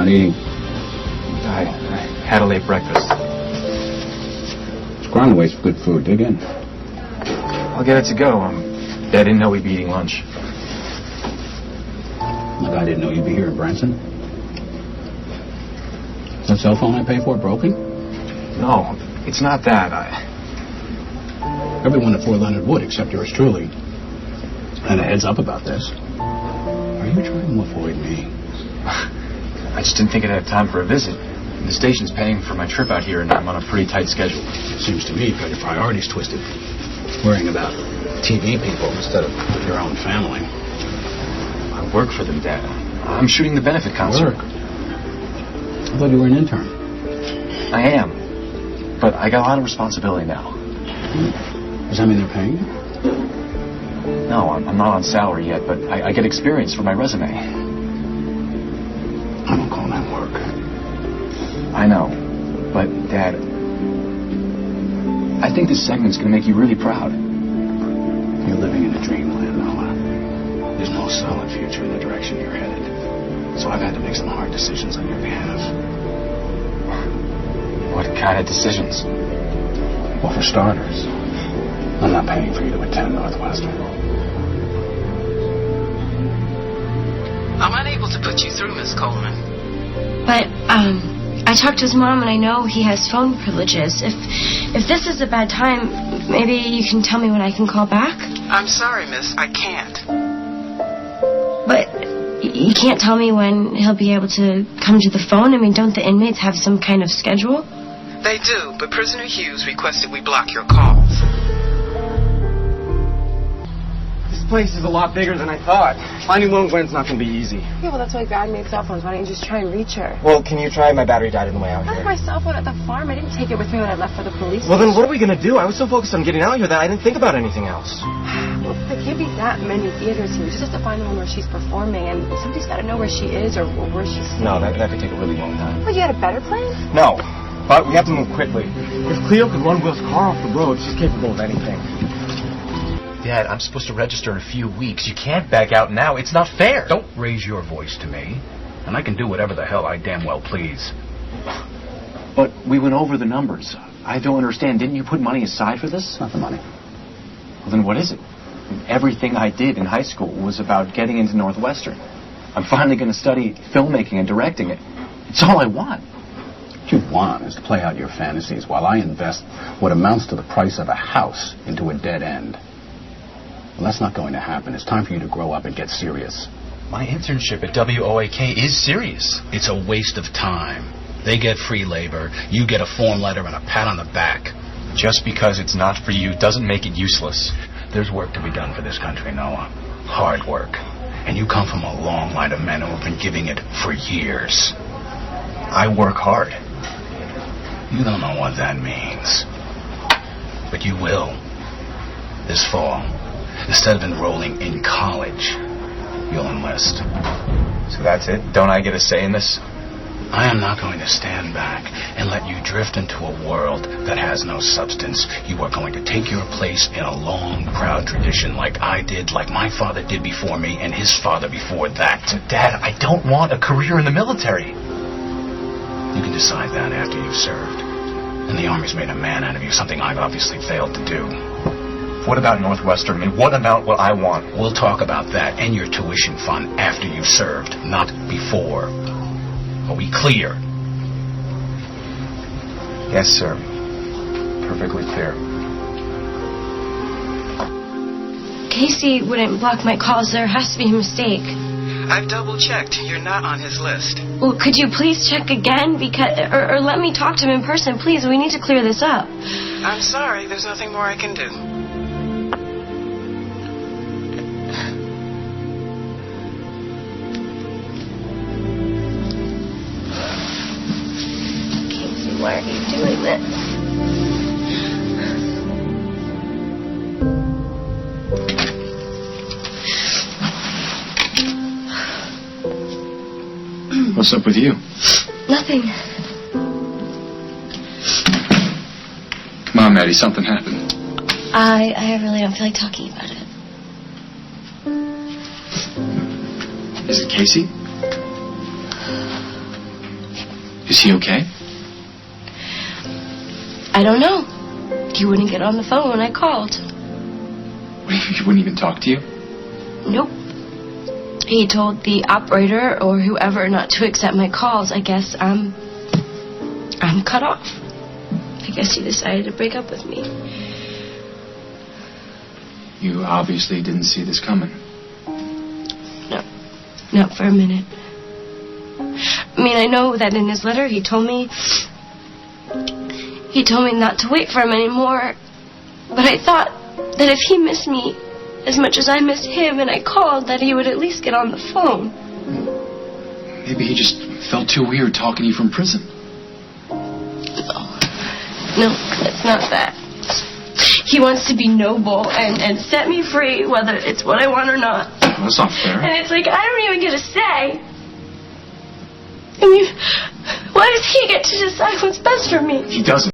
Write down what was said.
not eating? I had a late breakfast. It's ground waste of good food. Dig in. I'll get it to go. I didn't know we'd be eating lunch. Like I didn't know you'd be here in Branson. Is that cell phone I pay for broken? No, it's not that. Everyone at Fort Leonard would, except yours truly. And a heads up about this. Are you trying to avoid me? I just didn't think I'd have time for a visit. The station's paying for my trip out here, and I'm on a pretty tight schedule. Seems to me you've got your priorities twisted. Worrying about TV people instead of your own family. I work for them, Dad. I'm shooting the benefit concert. Work? I thought you were an intern. I am. But I got a lot of responsibility now. Does that mean they're paying you? No, I'm not on salary yet, but I get experience for my resume. I don't call that work. I know. But, Dad, I think this segment's going to make you really proud. You're living in a dreamland, Noah. There's no solid future in the direction you're headed. So I've had to make some hard decisions on your behalf. What kind of decisions? Well, for starters, I'm not paying for you to attend Northwestern. I'm unable to put you through, Miss Coleman. But, I talked to his mom, and I know he has phone privileges. If this is a bad time, maybe you can tell me when I can call back? I'm sorry, miss. I can't. But you can't tell me when he'll be able to come to the phone? I mean, don't the inmates have some kind of schedule? They do, but Prisoner Hughes requested we block your calls. This place is a lot bigger than I thought. Finding Lone Gwen's not going to be easy. Yeah, well, that's why God made cell phones. Why don't you just try and reach her? Well, can you try? My battery died on the way out I left my cell phone at the farm. I didn't take it with me when I left for the police. Well, then what are we going to do? I was so focused on getting out here that I didn't think about anything else. Well, there can't be that many theaters here. We just have to find the one where she's performing, and somebody's got to know where she is or where she's staying. No, that could take a really long time. Well, you had a better plan? No, but we have to move quickly. If Cleo can run Will's car off the road, she's capable of anything. Dad, I'm supposed to register in a few weeks. You can't back out now. It's not fair. Don't raise your voice to me, and I can do whatever the hell I damn well please. But we went over the numbers. I don't understand. Didn't you put money aside for this? Not the money. Well, then what is it? Everything I did in high school was about getting into Northwestern. I'm finally going to study filmmaking and directing it. It's all I want. What you want is to play out your fantasies while I invest what amounts to the price of a house into a dead end. Well, that's not going to happen. It's time for you to grow up and get serious. My internship at WOAK is serious. It's a waste of time. They get free labor, you get a form letter and a pat on the back. Just because it's not for you doesn't make it useless. There's work to be done for this country, Noah. Hard work. And you come from a long line of men who have been giving it for years. I work hard. You don't know what that means. But you will. This fall. Instead of enrolling in college, you'll enlist. So that's it? Don't I get a say in this? I am not going to stand back and let you drift into a world that has no substance. You are going to take your place in a long, proud tradition like I did, like my father did before me, and his father before that. Dad, I don't want a career in the military. You can decide that after you've served. And the Army's made a man out of you, something I've obviously failed to do. What about Northwestern? I mean, what about what I want? We'll talk about that and your tuition fund after you've served, not before. Are we clear? Yes, sir. Perfectly clear. Casey wouldn't block my calls. There has to be a mistake. I've double-checked. You're not on his list. Well, could you please check again? Or let me talk to him in person, please. We need to clear this up. I'm sorry. There's nothing more I can do. Why are you doing this? What's up with you? Nothing. Come on, Maddie, something happened. I really don't feel like talking about it. Is it Casey? Is he okay? I don't know. He wouldn't get on the phone when I called. He wouldn't even talk to you? Nope. He told the operator or whoever not to accept my calls. I guess I'm cut off. I guess he decided to break up with me. You obviously didn't see this coming. No, not for a minute. I mean, I know that in his letter he told me not to wait for him anymore. But I thought that if he missed me as much as I missed him and I called, that he would at least get on the phone. Maybe he just felt too weird talking to you from prison. No, it's not that. He wants to be noble and set me free, whether it's what I want or not. Well, that's not fair. And it's like, I don't even get a say. I mean, why does he get to decide what's best for me? He doesn't.